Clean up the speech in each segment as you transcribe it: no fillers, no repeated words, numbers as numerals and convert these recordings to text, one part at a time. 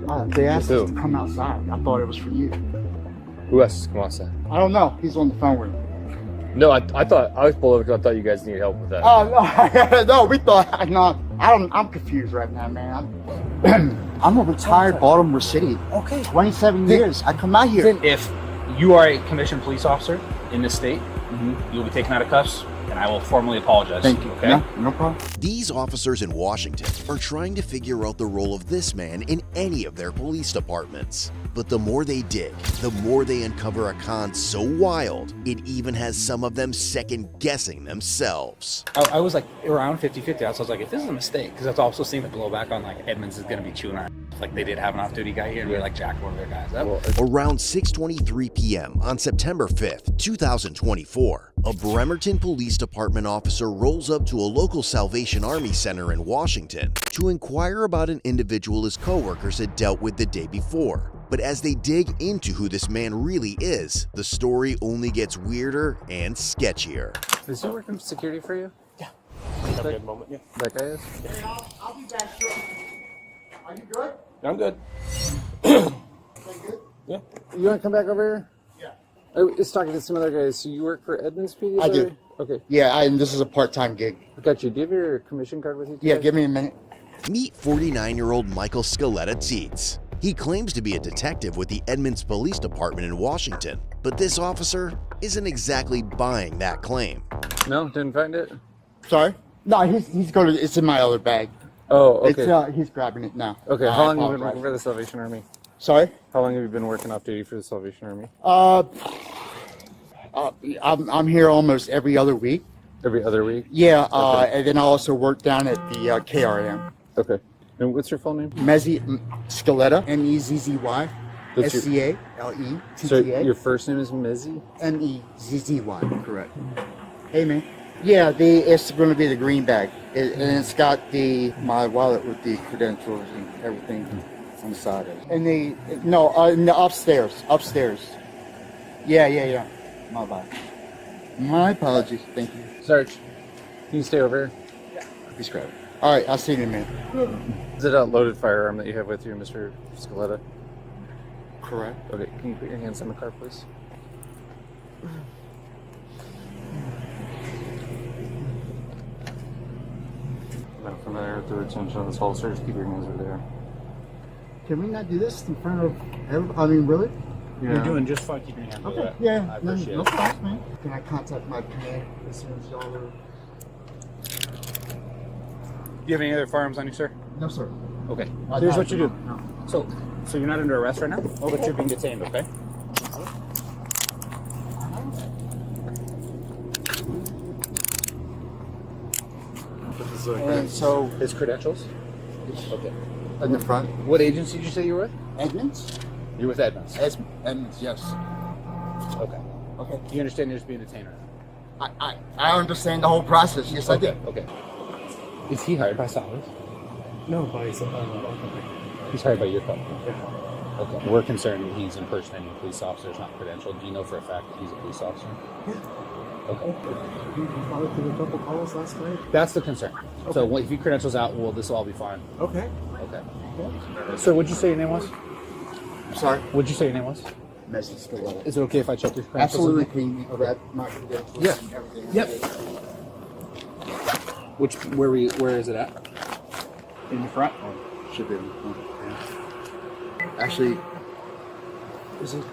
They asked Who? us to come outside. I thought it was for you. Who else? Come on, sir. I don't know. He's on the phone with me. No, I thought I was pulled over because I thought you guys needed help with that. Oh no, no, we thought. No, I'm confused right now, man. I'm a retired Baltimore City. Okay. 27 years. I come out here. If you are a commissioned police officer in this state, you'll be taken out of cuffs, and I will formally apologize. Thank you. Okay. No problem. These officers in Washington are trying to figure out the role of this man in any of their police departments. But the more they dig, the more they uncover a con so wild, it even has some of them second-guessing themselves. I was like around 50-50. I was like, if this is a mistake, because I've also seen the blowback on like Edmonds is going to be chewing on. Like they did have an off-duty guy here, and we like jacked one of their guys up. Around 6:23 p.m. on September 5th, 2024, a Bremerton Police Department officer rolls up to a local Salvation Army center in Washington to inquire about an individual his coworkers had dealt with the day before. But as they dig into who this man really is, the story only gets weirder and sketchier. Is he working security for you? Yeah. Have a good moment, yeah. That guy is? I'll be back shortly. Are you good? I'm good. Good? Yeah. You want to come back over Yeah. here? I was talking to some other guys. So you work for Edmonds PD? I do. Okay. Yeah, and this is a part-time gig. I got you. Do you have your commission card with you today? Yeah, give me a minute. Meet 49-year-old Michael Scaletta Tietz. He claims to be a detective with the Edmonds Police Department in Washington, but this officer isn't exactly buying that claim. No? Didn't find it? Sorry? No, he's going to. It's in my other bag. Oh, okay. He's grabbing it now. Okay, how long have you been apologize. working for the Salvation Army? Sorry? How long have you been working off duty for the Salvation Army? I'm here almost every other week. Every other week? Yeah, Okay. and then I also work down at the KRM. Okay. And what's your full name? Scaletta, M-E-Z-Z-Y, That's your- So S-C-A-L-E-T-T-A, your first name is Mezzy? M-E-Z-Z-Y, correct. Hey, man. Yeah, it's going to be the green bag, and it's got my wallet with the credentials and everything on the side of it. And upstairs. Yeah. My bad. My apologies. Thank you. Sarge, can you stay over here? Please grab it. All right, I'll see you in a minute. Is it a loaded firearm that you have with you, Mr. Scaletta? Correct. Okay, can you put your hands on the car, please? I'm familiar with the retention of this holster. Just keep your hands over there. Can we not do this in front of everybody? I mean, really? You're doing just fine. Keep your hand over Okay, that. yeah. I appreciate no it. problem, man. Can I contact my command as soon as y'all are... Do you have any other firearms on you, sir? No, sir. Okay. I Here's don't. what you do. No. So you're not under arrest right now, but you're being detained, okay? And so, His credentials? Okay. in the front, What agency did you say you were with? Edmonds? You're with Edmonds. Edmonds, yes. Okay. Okay. You understand you're just being detained right I understand the whole process. Yes, I now? did. Okay. Is he hired by Salvation? No, by some company. He's hired by your company. Okay. We're concerned that he's impersonating a police officer. It's not credentialed. Do you know for a fact that he's a police officer? Yeah. Okay. You followed through a couple calls last night. That's the concern. So if he credentials out, well, this will all be fine. Okay. Okay. Sir, what'd you say your name was? I'm sorry. What'd you say your name was? Message still on. Is it okay if I check your credentials? Absolutely. Can you grab my credentials Yeah. and everything? Yep. Where is it at? In the front? Should be in the front. Yeah. Actually, is it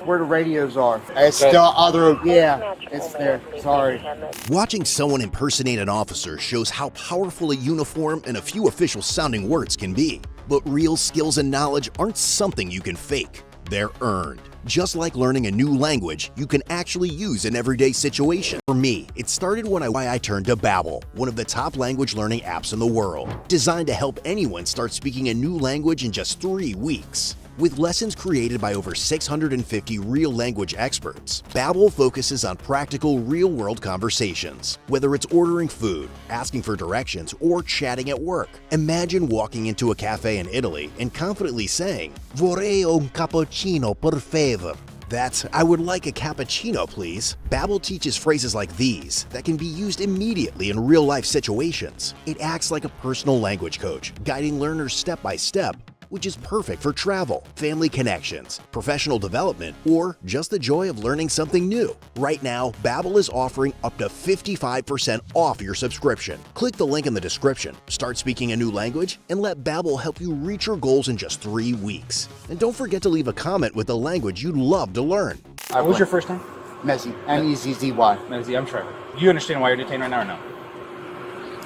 where the radios are? It's the other. Yeah, it's there. Sorry. Watching someone impersonate an officer shows how powerful a uniform and a few official sounding words can be. But real skills and knowledge aren't something you can fake. They're earned. Just like learning a new language, you can actually use in everyday situations. For me, it started when I turned to Babbel, one of the top language learning apps in the world, designed to help anyone start speaking a new language in just 3 weeks. With lessons created by over 650 real language experts, Babbel focuses on practical, real-world conversations. Whether it's ordering food, asking for directions, or chatting at work. Imagine walking into a cafe in Italy and confidently saying, "Vorrei un cappuccino, per favor." That's, "I would like a cappuccino, please." Babbel teaches phrases like these that can be used immediately in real-life situations. It acts like a personal language coach, guiding learners step by step, which is perfect for travel, family connections, professional development, or just the joy of learning something new. Right now, Babbel is offering up to 55% off your subscription. Click the link in the description, start speaking a new language, and let Babbel help you reach your goals in just 3 weeks. And don't forget to leave a comment with the language you'd love to learn. What was your first name? Mezzy. M-E-Z-Z-Y. Mezzy, I'm Trevor. Do you understand why you're detained right now or no?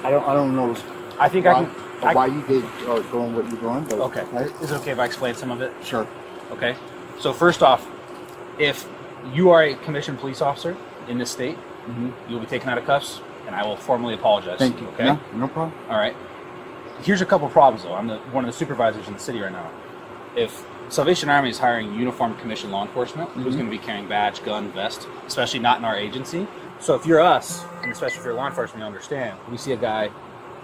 I don't know I think why you did doing what you're doing. But Okay. Is it okay if I explain some of it? Sure. Okay. So first off, if you are a commissioned police officer in this state, you'll be taken out of cuffs, and I will formally apologize. Thank you. Okay. No problem. All right. Here's a couple problems though. I'm one of the supervisors in the city right now. If Salvation Army is hiring uniformed commissioned law enforcement who's going to be carrying badge, gun, vest, especially not in our agency. So if you're us, and especially if you're law enforcement, you understand. We see a guy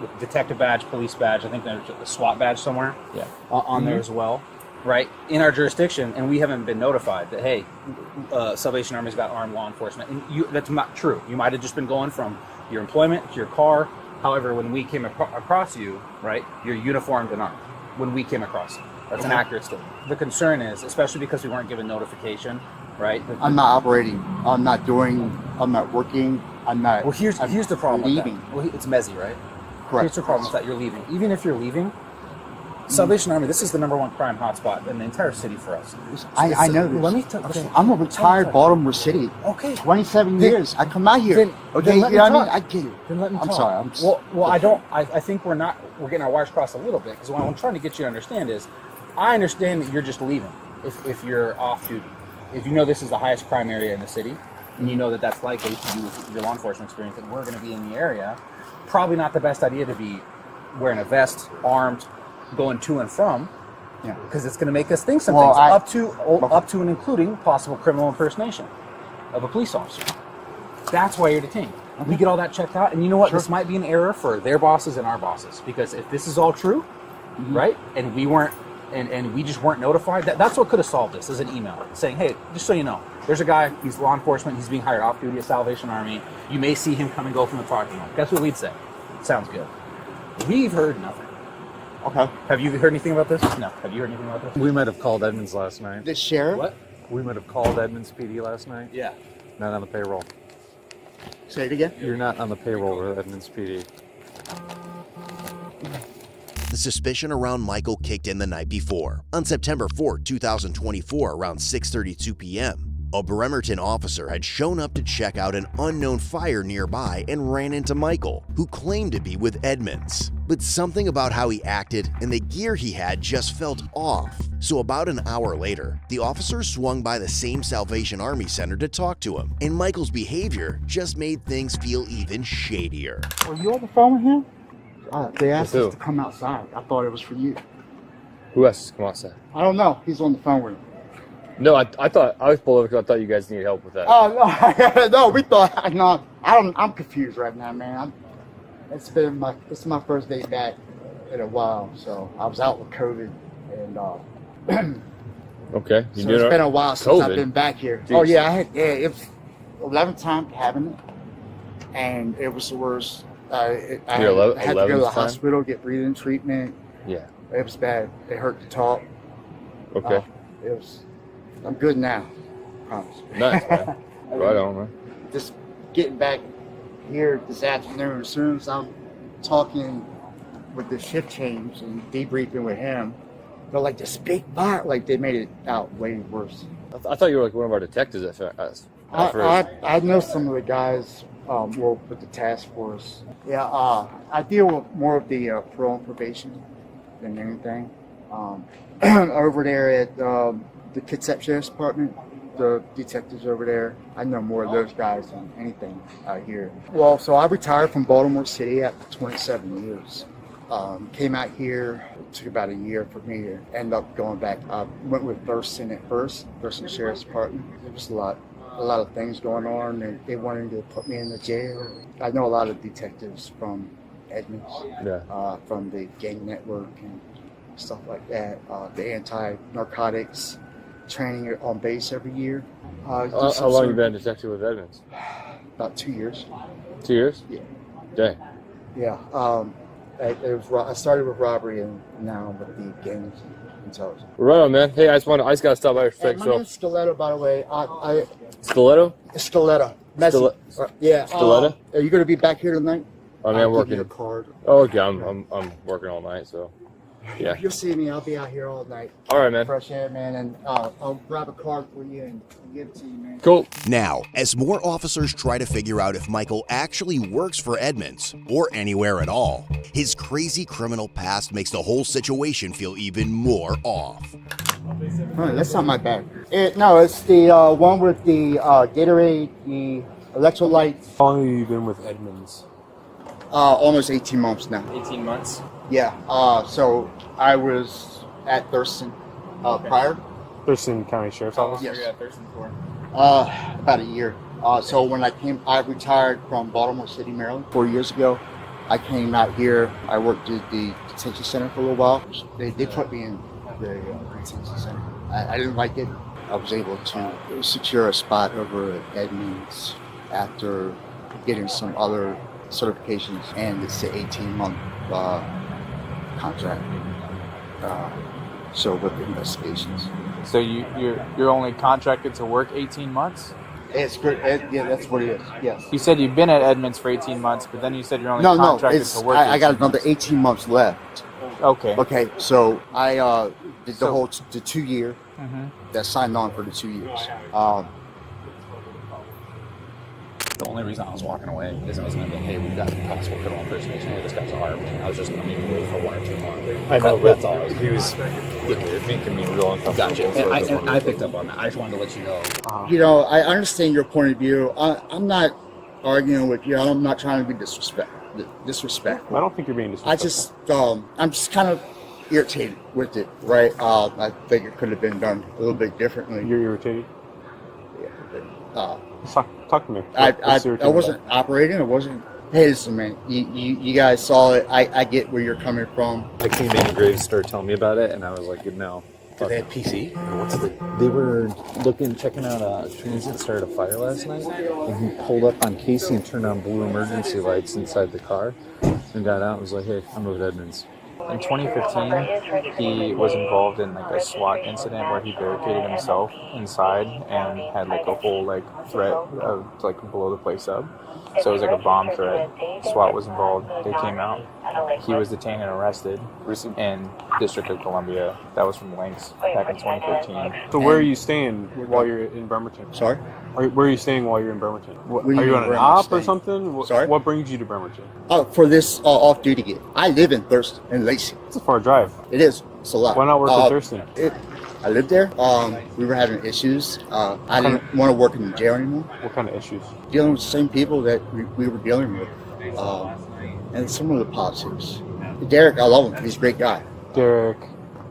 with detective badge, police badge. I think there's a SWAT badge somewhere. Yeah. On there as well, right? In our jurisdiction, and we haven't been notified that hey, Salvation Army's got armed law enforcement, and that's not true. You might have just been going from your employment to your car. However, when we came across you, right, you're uniformed and armed. When we came across you. That's an accurate statement. The concern is, especially because we weren't given notification, right? I'm not operating. I'm not working. I'm not. Well, here's the problem. Leaving. With that. Well, it's Mezzy, right? Correct. Here's the problem with that. You're leaving. Even if you're leaving, Salvation Army, this is the #1 crime hotspot in the entire city for us. I know this. Let me tell you. I'm a retired Baltimore City. Okay. 27 years. I come out here. Then Okay, you let know me what I mean? talk. I get it. Then let me I'm talk. sorry. Well, I think we're getting our wires crossed a little bit, because what I'm trying to get you to understand is, I understand that you're just leaving if you're off duty. If you know this is the highest crime area in the city, and you know that that's likely to do with your law enforcement experience, and we're going to be in the area, probably not the best idea to be wearing a vest, armed, going to and from, because it's going to make us think some things, up to and including possible criminal impersonation of a police officer. That's why you're detained. We get all that checked out, and you know what? Sure. This might be an error for their bosses and our bosses, because if this is all true, right, and we weren't, and we just weren't notified, that's what could have solved this, is an email saying, hey, just so you know, there's a guy, he's law enforcement, he's being hired off duty at Salvation Army, you may see him come and go from the parking lot. That's what we'd say. Sounds good. We've heard nothing. Okay. Have you heard anything about this? No. Have you heard anything about this? We might have called Edmonds last night. The sheriff? What? We might have called Edmonds PD last night. Yeah. Not on the payroll. Say it again. You're not on the payroll with Edmonds PD. The suspicion around Michael kicked in the night before. On September 4, 2024, around 6:32 p.m., a Bremerton officer had shown up to check out an unknown fire nearby and ran into Michael, who claimed to be with Edmonds. But something about how he acted and the gear he had just felt off. So about an hour later, the officer swung by the same Salvation Army Center to talk to him, and Michael's behavior just made things feel even shadier. Were you on the phone with him? They asked With who? us to come outside. I thought it was for you. Who else has come outside? I don't know. He's on the phone with him. No, I thought I was pulled over because I thought you guys needed help with that. Oh no, no, we thought. No, I'm confused right now, man. This is my first day back in a while. So I was out with COVID, and Okay. so it's been a while since I've been back here. Jeez. Oh yeah, it was 11th time having it, and it was the worst. I had to go to the 11th time? hospital, get breathing treatment. Yeah. It was bad. It hurt to talk. Okay. It was. I'm good now. Promise. Nice, man. Right on, man. Just getting back here this afternoon. As soon as I'm talking with the shift change and debriefing with him, they're like, "This big fire!" Like they made it out way worse. I thought you were like one of our detectives at first. I know some of the guys work with the task force. Yeah, I deal with more of the parole and probation than anything. Over there at the Kitsap Sheriff's Department, the detectives over there, I know more of those guys than anything out here. Well, so I retired from Baltimore City after 27 years. Came out here, it took about a year for me to end up going back. I went with Thurston at first, Thurston Sheriff's Department. There was a lot of things going on, and they wanted to put me in the jail. I know a lot of detectives from Edmonds, from the gang network and stuff like that. The anti-narcotics training on base every year. How long have you been a detective with Edmonds? About 2 years. 2 years? Yeah. Dang. Yeah. I started with robbery, and now with the gangs. intelligent. Right on, man. Hey, I just gotta stop by Hey, my name's Stiletto, by the way. Stiletto? Stiletto. Messi. Yeah. Stiletto? Are you gonna be back here tonight? I mean, I'm I'll give working. you a card. Oh, okay. I'm working all night, so yeah. You'll see me. I'll be out here all night. All right, man. Fresh air, man, and I'll grab a card for you and give it to you, man. Cool. Now, as more officers try to figure out if Michael actually works for Edmunds or anywhere at all, his crazy criminal past makes the whole situation feel even more off. Oh, that's not my bag. No, it's the one with the Gatorade, the electrolytes. How long have you been with Edmunds? Almost 18 months now. 18 months. Yeah. So I was at Thurston prior. Thurston County Sheriff's Office? Yes. You're at Thurston for? About a year. So when I retired from Baltimore City, Maryland 4 years ago. I came out here. I worked at the detention center for a little while. They put me in the detention center. I didn't like it. I was able to secure a spot over at Edmunds after getting some other certifications, and it's an 18-month contract. So with investigations. So you're only contracted to work 18 months? It's good. Yeah, that's what it is. Yes. You said you've been at Edmunds for 18 months, but then you said you're only contracted to work. I got 18 another months. 18 months left. Okay. Okay, so I did the whole 2 year. Mhm. That signed on for the 2 years. The only reason I was walking away is I was going to be, hey, we've got possible criminal impersonation. Hey, this guy's armed. I was just going to maybe wait for 1 or 2 more. I know, That's all. he was making me real uncomfortable. Gotcha. so And I picked up on that. I just wanted to let you know. You know, I understand your point of view. I'm not arguing with you. I'm not trying to be disrespectful. I don't think you're being disrespectful. I'm just kind of irritated with it, right? I think it could have been done a little bit differently. You're irritated? Talk to me. I What's irritating wasn't operating. I wasn't. Hey, listen, man. You guys saw it. I get where you're coming from. I came in, Graves started telling me about it, and I was like, no. Did they have PC? They were checking out a transit started a fire last night, and he pulled up on Casey and turned on blue emergency lights inside the car, and got out and was like, hey, I'm with Edmunds. In 2015, he was involved in like a SWAT incident where he barricaded himself inside and had like a whole like threat of like blow the place up. So it was like a bomb threat. SWAT was involved. They came out. He was detained and arrested in District of Columbia. That was from Lynx back in 2015. So where are you staying while you're in Bremerton? Sorry? Where are you staying while you're in Bremerton? What do you Are you mean, on an where am I op or staying? something? Sorry? What brings you to Bremerton? For this off-duty gig. I live in Thurston and Lacey. It's a far drive. It is. It's a lot. Why not work in Thurston? I lived there. We were having issues. I didn't want to work in the jail anymore. What kind of issues? Dealing with the same people that we were dealing with. And some of the politics. Derek, I love him. He's a great guy. Derek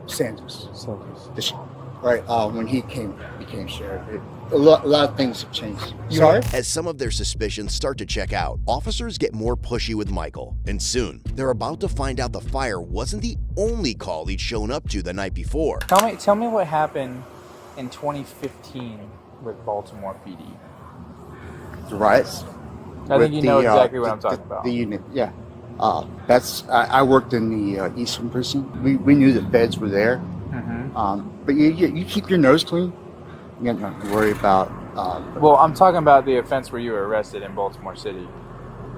Sanders. Sanders. Right. When he became sheriff, a lot of things have changed. Sorry? As some of their suspicions start to check out, officers get more pushy with Michael, and soon they're about to find out the fire wasn't the only call he'd shown up to the night before. Tell me what happened in 2015 with Baltimore PD. The riots. I think you know exactly what I'm talking about. The unit, yeah. I worked in the Eastern Precinct. We knew the feds were there. Mm-hmm. But you keep your nose clean. You don't have to worry about. Well, I'm talking about the offense where you were arrested in Baltimore City.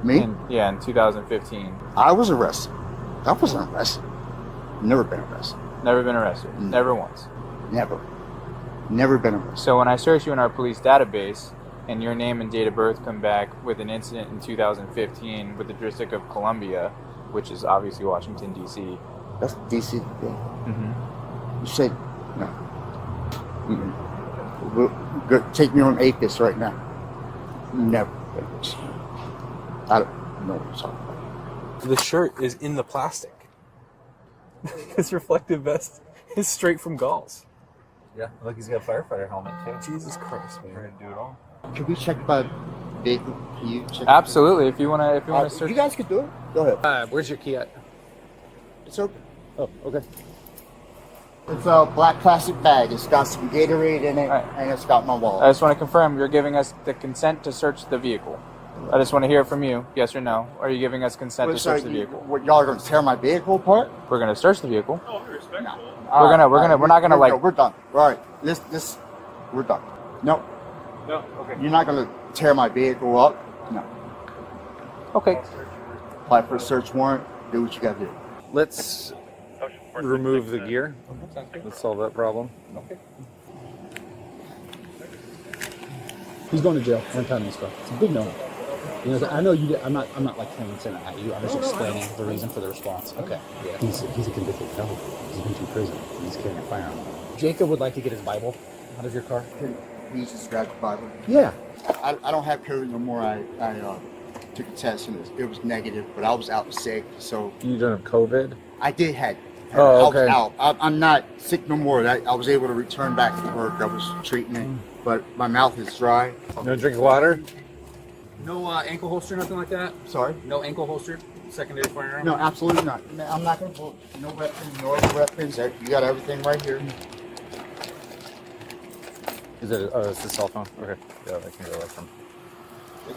Me? In 2015. I was arrested. I wasn't arrested. Never been arrested. Never been arrested. No. Never once. Never been arrested. So when I search you in our police database, and your name and date of birth come back with an incident in 2015 with the District of Columbia, which is obviously Washington, D.C. That's DC. Yeah. Mm-hmm. You said no. Go, take me on APIS right now. Never. I don't know what you're talking about. The shirt is in the plastic. His reflective vest is straight from Galls. Yeah, look, he's got a firefighter helmet too. Jesus Christ, man. Ready to do it all. Can we check by vehicle? Can you check? Absolutely. If you wanna search. You guys can do it. Go ahead. Where's your key at? It's open. Oh, okay. It's a black plastic bag. It's got some Gatorade in it, Right. and it's got my wallet. I just want to confirm you're giving us the consent to search the vehicle. I just want to hear it from you. Yes or no? Are you giving us consent to search the vehicle? What, y'all are gonna tear my vehicle apart? We're gonna search the vehicle. We're not gonna like. We're done. All right, this, we're done. No, Okay. you're not gonna tear my vehicle up. No. Okay. Apply for a search warrant. Do what you gotta do. Let's remove the gear. Let's solve that problem. Okay. He's going to jail. One time in this car. It's a big no. You know, I know you. I'm not like pointing saying at you. I'm just explaining the reason for the response. Okay. Yeah. He's a convicted felon. He's been to prison. He's carrying a firearm. Jacob would like to get his Bible out of your car. He just grabbed the Bible. Yeah. I don't have COVID no more. I took a test and it was negative, but I was out sick, so You don't have COVID? I did have. Oh, okay. I was out. I'm not sick no more. I was able to return back to work. I was treating it, but my mouth is dry. No drink water? No ankle holster, nothing like that. Sorry. No ankle holster, secondary firearm. No, absolutely not. I'm not gonna pull no weapons, no other weapons. You got everything right here. Is it? Oh, it's a cell phone. Okay. Yeah, I can go like from.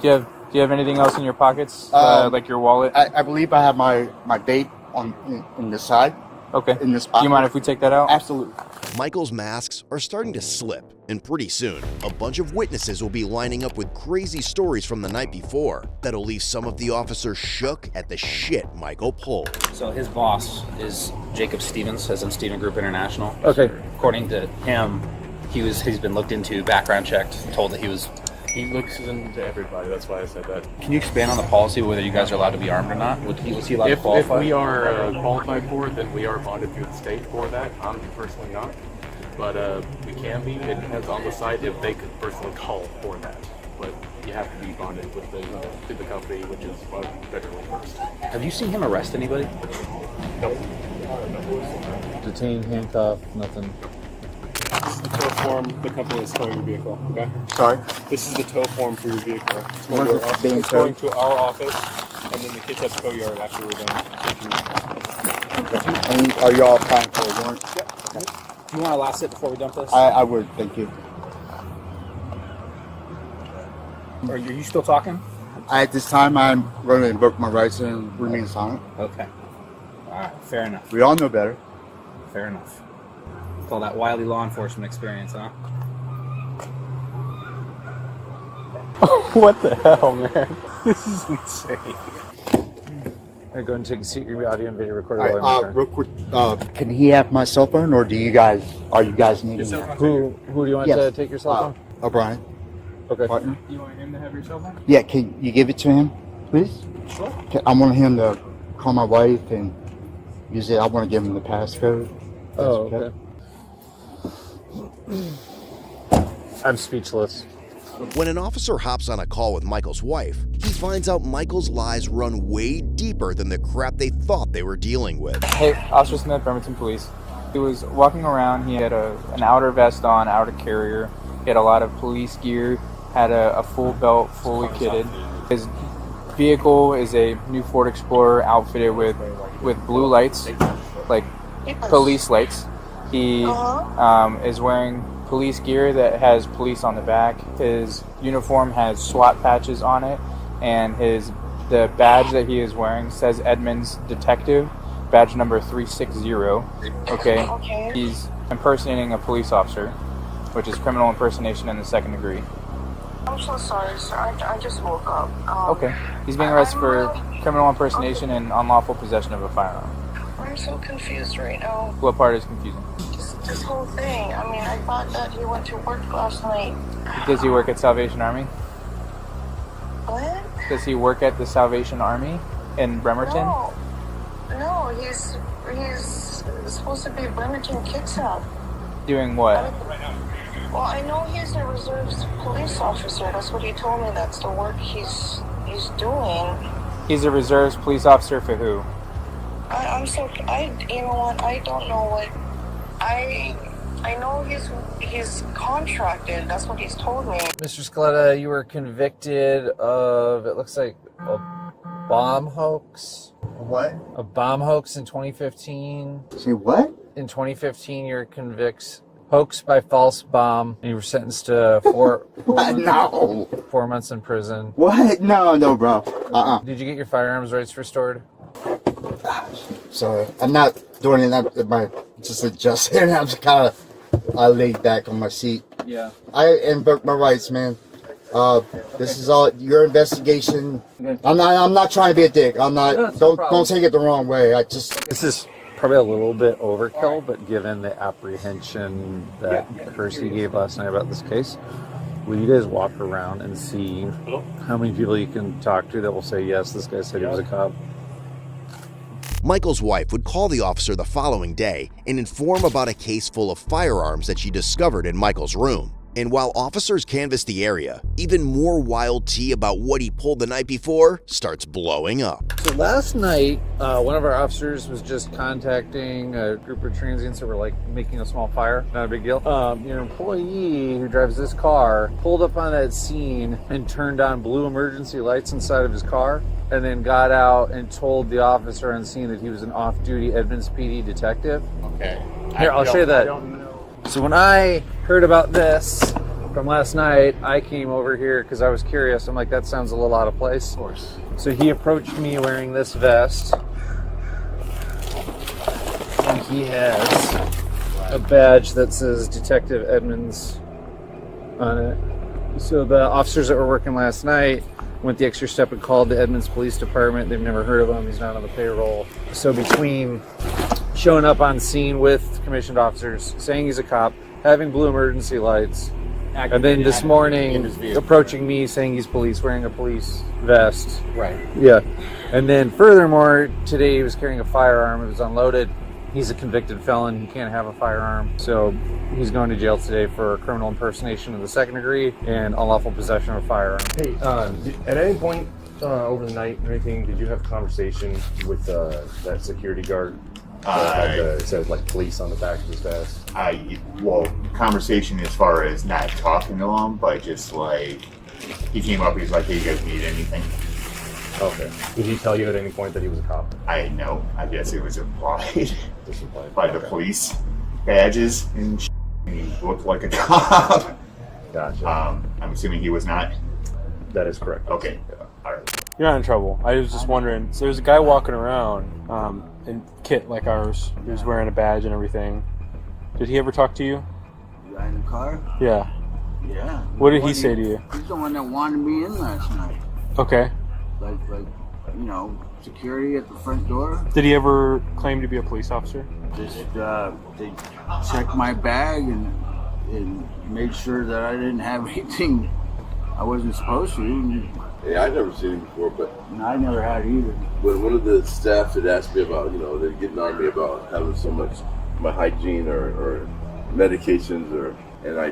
Do you have anything else in your pockets, like your wallet? I believe I have my date in this side. Okay. In this Do pocket. you mind if we take that out? Absolutely. Michael's masks are starting to slip, and pretty soon, a bunch of witnesses will be lining up with crazy stories from the night before that'll leave some of the officers shook at the shit Michael pulled. So his boss is Jacob Stevens, as in Steven Group International. Okay. According to him, he's been looked into, background checked, told that he looks into everybody. That's why I said that. Can you expand on the policy, whether you guys are allowed to be armed or not? Was he allowed to If qualify? we are qualified for it, then we are bonded through the state for that. I'm personally not, but we can be. It depends on the site if they could personally call for that. But you have to be bonded with the company, which is federally first. Have you seen him arrest anybody? Nope. Detained, handcuffed, nothing. This is the tow form the company is towing your vehicle, okay? Sorry. This is the tow form for your vehicle. It's Where's going, it to, being it's going towed? to our office, and then the kids at the tow yard after we're done. And are y'all applying for a warrant? You want to last it before we dump this? I would. Thank you. Are you still talking? At this time, I'm going to invoke my rights and remain silent. Okay. All right. Fair enough. We all know better. Fair enough. Call that wily law enforcement experience, huh? What the hell, man? This is insane. Hey, go and take a seat. Your audio and video recorder All while right, I'm real quick, can he have my cell phone, or are you guys needing that? Who do you want Yes. to take your cell phone? O'Brien, Okay. partner. You want him to have your cell phone? Yeah, can you give it to him, please? Sure. I want him to call my wife and use it. I want to give him the passcode. Oh, That's okay. I'm speechless. When an officer hops on a call with Michael's wife, he finds out Michael's lies run way deeper than the crap they thought they were dealing with. Hey, Officer Smith, Bremerton Police. He was walking around. He had an outer vest on, outer carrier. He had a lot of police gear, had a full belt, fully kitted. His vehicle is a new Ford Explorer outfitted with blue lights, like police lights. He is wearing police gear that has police on the back. His uniform has SWAT patches on it, and the badge that he is wearing says Edmonds Detective, badge number 360. Okay. He's impersonating a police officer, which is criminal impersonation in the second degree. I'm so sorry, sir. I just woke up. Okay. He's being arrested for criminal impersonation and unlawful possession of a firearm. I'm so confused right now. What part is confusing? This whole thing. I mean, I thought that he went to work last night. Does he work at Salvation Army? What? Does he work at the Salvation Army in Bremerton? No, he's supposed to be Bremerton Kitsap. Doing what? Well, I know he's a reserves police officer. That's what he told me. That's the work he's doing. He's a reserves police officer for who? You know what? I don't know what. I know he's contracted. That's what he's told me. Mr. Scaletta, you were convicted of, it looks like, a bomb hoax. What? A bomb hoax in 2015. Say what? In 2015, you're convicted hoax by false bomb, and you were sentenced to 4 months in prison. What? No, bro. Did you get your firearms rights restored? Sorry, I'm not doing it. Just adjusting. I'm just kind of laid back on my seat. Yeah. I invoked my rights, man. This is all your investigation. I'm not trying to be a dick. I'm not. Don't take it the wrong way. This is probably a little bit overkill, but given the apprehension that Percy gave last night about this case, will you guys walk around and see how many people you can talk to that will say, yes, this guy said he was a cop? Michael's wife would call the officer the following day and inform about a case full of firearms that she discovered in Michael's room. And while officers canvass the area, even more wild tea about what he pulled the night before starts blowing up. So last night, one of our officers was just contacting a group of transients that were like making a small fire. Not a big deal. Your employee who drives this car pulled up on that scene and turned on blue emergency lights inside of his car, and then got out and told the officer on scene that he was an off-duty Edmonds PD detective. Okay. Here, I'll show you that. So when I heard about this from last night, I came over here because I was curious. I'm like, that sounds a little out of place. Of course. So he approached me wearing this vest. And he has a badge that says Detective Edmonds on it. So the officers that were working last night went the extra step and called the Edmonds Police Department. They've never heard of him. He's not on the payroll. So between showing up on scene with commissioned officers, saying he's a cop, having blue emergency lights, and then this morning approaching me saying he's police, wearing a police vest. Right. Yeah. And then furthermore, today he was carrying a firearm. It was unloaded. He's a convicted felon. He can't have a firearm. So he's going to jail today for criminal impersonation of the second degree and unlawful possession of a firearm. Hey, at any point over the night or anything, did you have a conversation with that security guard? It says like police on the back of his vest. Conversation as far as not talking to him, but just like he came up, he's like, "Hey, you guys need anything?" Okay. Did he tell you at any point that he was a cop? I know. I guess it was implied by the police badges and he looked like a cop. Gotcha. I'm assuming he was not. That is correct. Okay. All right. You're not in trouble. I was just wondering. So there's a guy walking around in kit like ours. He was wearing a badge and everything. Did he ever talk to you? The guy in the car? Yeah. Yeah. What did he say to you? He's the one that wanted me in last night. Okay. Like security at the front door. Did he ever claim to be a police officer? Just they checked my bag and made sure that I didn't have anything I wasn't supposed to. Yeah, I never seen him before, but I never had either. When one of the staff had asked me about, they're getting on me about having so much my hygiene or medications and I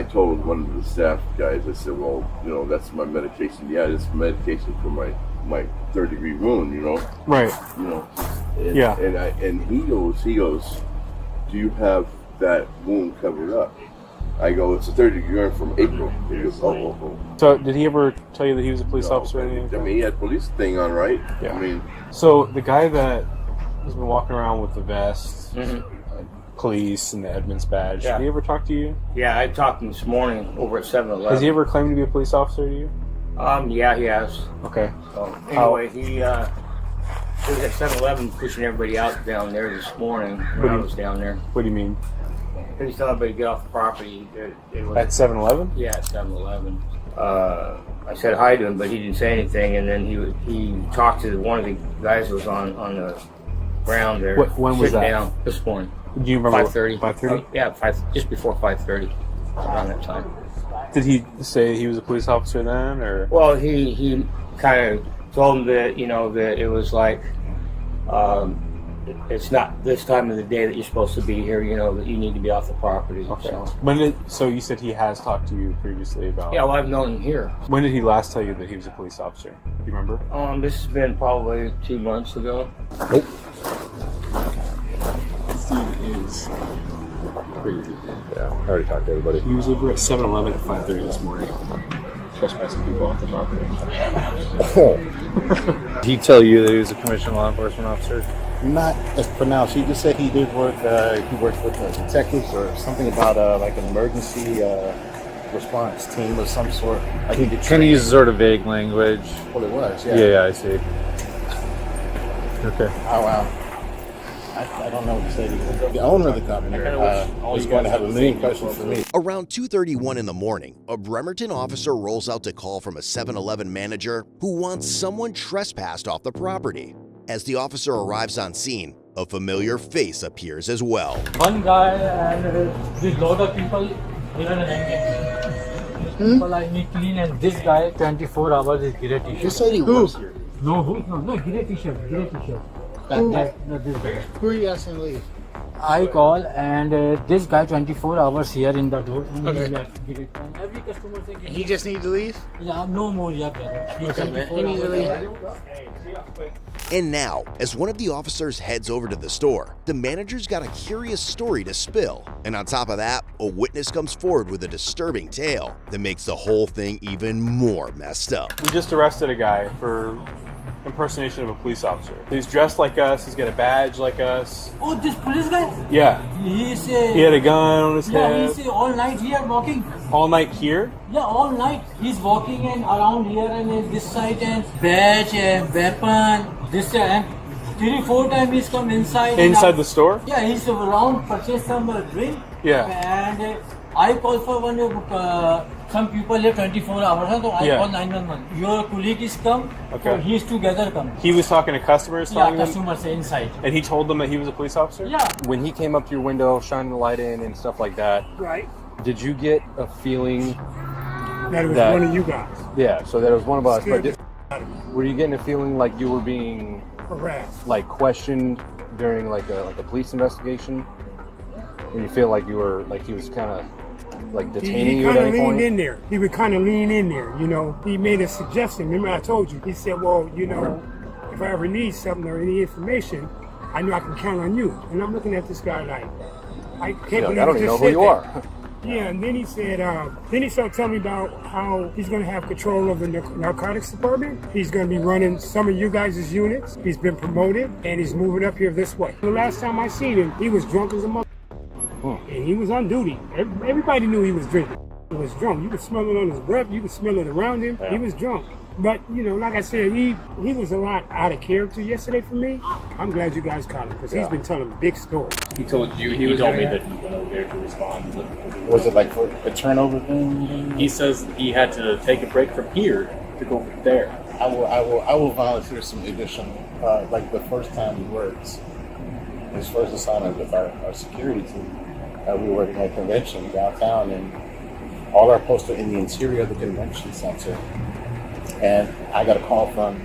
told one of the staff guys, I said, well, that's my medication. Yeah, it's medication for my third degree wound, Right. And, yeah. And he goes, do you have that wound covered up? I go, it's a third degree wound from April. He goes, oh. So did he ever tell you that he was a police officer or anything? I mean, he had police thing on, right? Yeah. So the guy that has been walking around with the vest, police, and the Edmonds badge, did he ever talk to you? Yeah, I talked to him this morning over at 7-Eleven. Has he ever claimed to be a police officer to you? Yeah, he has. Okay. So anyway, he was at 7-Eleven pushing everybody out down there this morning when I was down there. What do you mean? He was telling everybody to get off the property. At 7-Eleven? Yeah, at 7-Eleven. I said hi to him, but he didn't say anything. And then he talked to one of the guys that was on the ground there. When was that? Down this morning. Do you remember? 5:30. 5:30? Yeah, just before 5:30, around that time. Did he say he was a police officer then, or? Well, he kind of told him that that it was like it's not this time of the day that you're supposed to be here. That you need to be off the property. Okay. So. So you said he has talked to you previously about? Yeah, well, I've known him here. When did he last tell you that he was a police officer? Do you remember? This has been probably 2 months ago. Nope. Yeah, I already talked to everybody. He was over at 7-Eleven at 5:30 this morning. Trespassing people off the property. Did he tell you that he was a commissioned law enforcement officer? Not as pronounced. He just said he did work. He worked with detectives or something about like an emergency response team of some sort. Like he kind of uses sort of vague language. Well, it was. Yeah. Yeah, I see. Okay. Oh wow. I don't know what to say to you. The owner of the company is going to have a million questions for me. Around 2:31 in the morning, a Bremerton officer rolls out to call from a 7-Eleven manager who wants someone trespassed off the property. As the officer arrives on scene, a familiar face appears as well. One guy and with lot of people even hanging. People I need clean and this guy 24 hours is grey t-shirt. You said he was here. No, grey t-shirt, grey t-shirt. This guy. Who are you asking to leave? I call and this guy 24 hours here in the door. And Okay. he left grey. And every customer say, He just needs to leave? yeah, no more, yeah, brother. He Okay, man. 24 He needs to leave. hours. And now, as one of the officers heads over to the store, the manager's got a curious story to spill. And on top of that, a witness comes forward with a disturbing tale that makes the whole thing even more messed up. We just arrested a guy for impersonation of a police officer. He's dressed like us, he's got a badge like us. Oh, this police guy? Yeah. He's He had a gun on his yeah, head. he's all night here walking. All night here? Yeah, all night he's walking and around here and this side and badge and weapon. This and 3-4 times he's come inside. Inside the store? Yeah, he's around purchase some drink. Yeah. And I call for one some people here 24 hours. So I Yeah. call 911. Your colleague is come. Okay. So he's together come. He was talking to customers, Yeah, telling them, customers inside. and he told them that he was a police officer? Yeah. When he came up to your window, shining the light in and stuff like that, Right. did you get a feeling That it was that- one of you guys. Yeah, so that it was one of us. Scared But were you getting a feeling like you were being Harassed. like questioned during like a police investigation? When you feel like you were like he was kind of like detaining He you at kind of any leaned point? in there. He would kind of lean in there, you know. He made a suggestion. Remember I told you. He said, well, you know, if I ever need something or any information, I know I can count on you. And I'm looking at this guy like, I can't believe I don't he even know just who said you that. are. Yeah, and then he said, then he started telling me about how he's going to have control of the narcotics department. He's going to be running some of you guys' units. He's been promoted, and he's moving up here this way. The last time I seen him, he was drunk as a mother. And he was on duty. Everybody knew he was drinking. He was drunk. You could smell it on his breath. You could smell it around him. He was drunk. But, you know, like I said, he was a lot out of character yesterday for me. I'm glad you guys caught him because he's been telling big stories. He told you. He told me that he wasn't there to respond. Was it like for a turnover thing? He says he had to take a break from here to go there. I will volunteer some additional, like the first time he works, his first assignment with our security team. We were working at a convention downtown, and all our posts are in the interior of the convention center. And I got a call from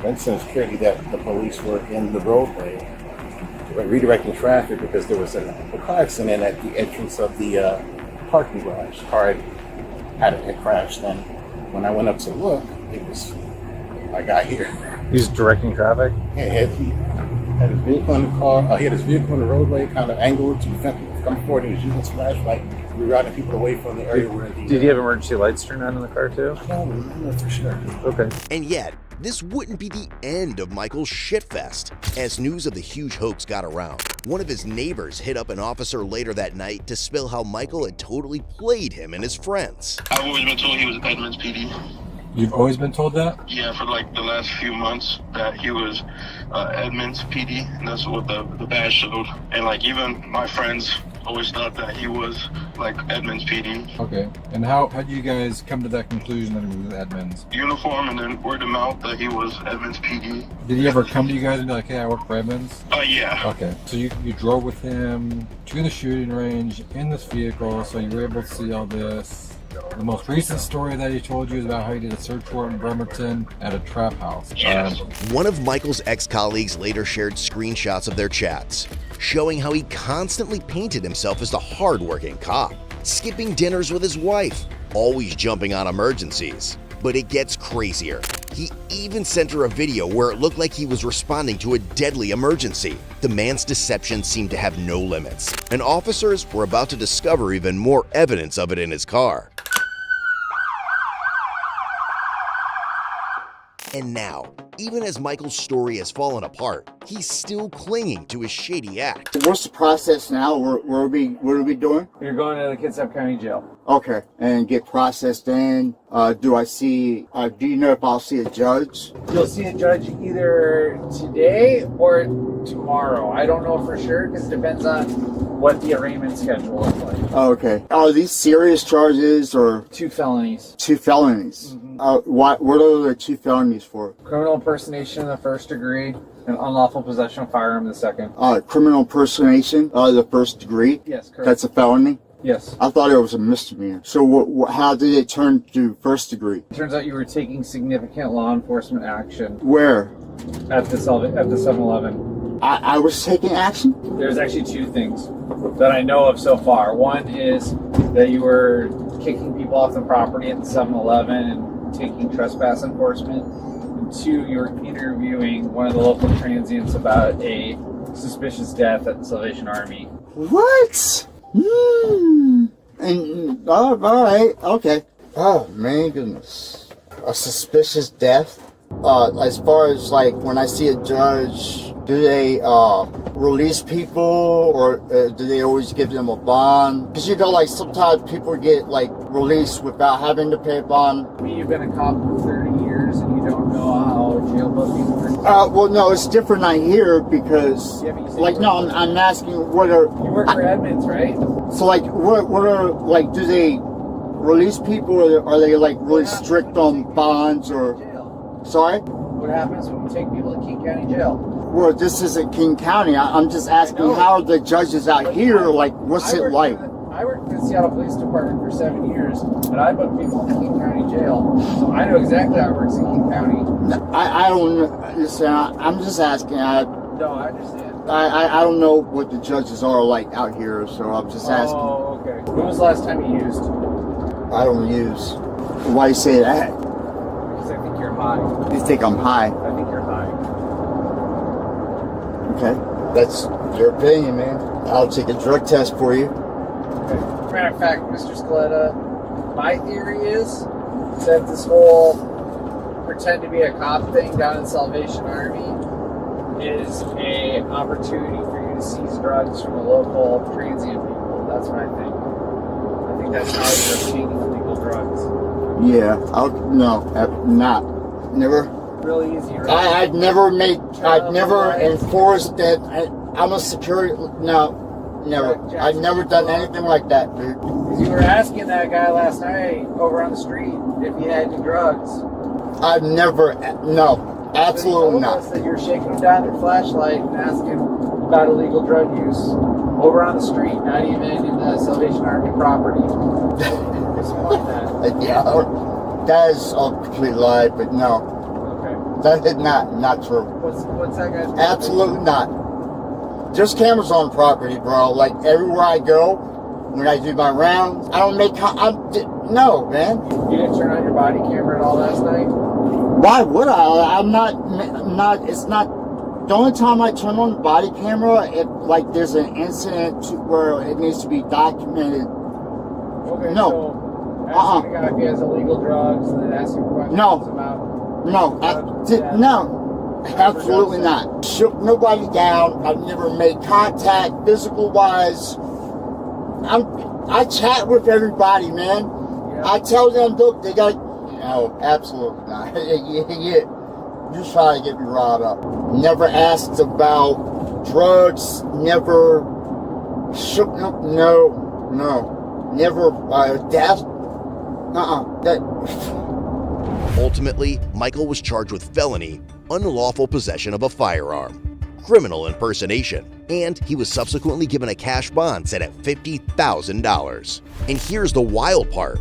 Vincent Security that the police were in the roadway redirecting traffic because there was a car accident at the entrance of the parking garage. Car had crashed, and when I went up to look, it was my guy here. He's directing traffic? Yeah, he had his vehicle in the car. He had his vehicle in the roadway, kind of angled to prevent people from coming forward. He was using his flashlight, rerouting people away from the area where the. Did he have emergency lights turned on in the car too? I don't remember for sure. Okay. And yet, this wouldn't be the end of Michael's shitfest. As news of the huge hoax got around, one of his neighbors hit up an officer later that night to spill how Michael had totally played him and his friends. I've always been told he was Edmonds PD. You've always been told that? Yeah, for like the last few months that he was Edmonds PD, and that's what the badge showed. And like even my friends always thought that he was like Edmonds PD. Okay. And how did you guys come to that conclusion that he was Edmonds? Uniform and then word of mouth that he was Edmonds PD. Did he ever come to you guys and be like, hey, I work for Edmonds? Yeah. Okay. So you drove with him to the shooting range in this vehicle, so you were able to see all this. The most recent story that he told you is about how he did a search warrant in Bremerton at a trap house. One of Michael's ex-colleagues later shared screenshots of their chats, showing how he constantly painted himself as the hard-working cop, skipping dinners with his wife, always jumping on emergencies. But it gets crazier. He even sent her a video where it looked like he was responding to a deadly emergency. The man's deception seemed to have no limits, and officers were about to discover even more evidence of it in his car. And now, even as Michael's story has fallen apart, he's still clinging to his shady act. What's the process now? What are we doing? You're going to the Kitsap County Jail. Okay, and get processed in. Do you know if I'll see a judge? You'll see a judge either today or tomorrow. I don't know for sure because it depends on what the arraignment schedule is like. Okay. Are these serious charges or? 2 felonies. 2 felonies. What are the 2 felonies for? Criminal impersonation in the 1st degree and unlawful possession of firearm in the 2nd. Criminal impersonation, the 1st degree? Yes, correct. That's a felony? Yes. I thought it was a misdemeanor. So how did it turn to 1st degree? It turns out you were taking significant law enforcement action. Where? At the 7-Eleven. I was taking action? There's actually 2 things that I know of so far. One is that you were kicking people off the property at the 7-Eleven and taking trespass enforcement. And 2, you were interviewing one of the local transients about a suspicious death at the Salvation Army. What? And all right, okay. Oh man, goodness, a suspicious death. As far as like when I see a judge, do they release people or do they always give them a bond? Because you know, like sometimes people get like released without having to pay a bond. You've been a cop for 30 years and you don't know how jail booking works. Well, no, it's different out here because, I'm asking what are... You work for Edmonds, right? So, like, what are, like, do they release people or are they, like, really strict on bonds or... Sorry? What happens when you take people to King County Jail? Well, this isn't King County. I'm just asking how are the judges out here, like, what's it like? I worked in the Seattle Police Department for 7 years, and I booked people in King County Jail, so I know exactly how it works in King County. I don't listen. I'm just asking. No, I understand. I don't know what the judges are like out here, so I'm just asking. Oh, okay. When was the last time you used? I don't use. Why you say that? Because I think you're high. You think I'm high? I think you're high. Okay, that's your opinion, man. I'll take a drug test for you. As a matter of fact, Mr. Scaletta, my theory is that this whole pretend to be a cop thing down in Salvation Army is a opportunity for you to seize drugs from the local transient people. That's what I think. I think that's how you're obtaining illegal drugs. Yeah, never. Really easy, right? I've never enforced that. I'm a security. No. Never. I've never done anything like that, dude. You were asking that guy last night over on the street if he had any drugs. I've never. No, absolutely not. That you were shaking him down with your flashlight and asking about illegal drug use over on the street, not even in the Salvation Army property. Yeah, that is a complete lie, but no. Okay. That is not true. What's that guy's name? Absolutely not. There's cameras on property, bro. Like everywhere I go, when I do my rounds, I don't make. No, man. You didn't turn on your body camera at all last night? Why would I? I'm not. It's not. The only time I turn on the body camera, if like there's an incident where it needs to be documented. Okay. No. So asking the guy if he has illegal drugs and then asking questions about. No. Absolutely not. Shook nobody down. I've never made contact physical wise. I chat with everybody, man. Yeah. I tell them, look, they got. No, absolutely not. You're trying to get me riled up. Never asked about drugs. Never shook. No. Never death. Ultimately, Michael was charged with felony, unlawful possession of a firearm, criminal impersonation, and he was subsequently given a cash bond set at $50,000. And here's the wild part.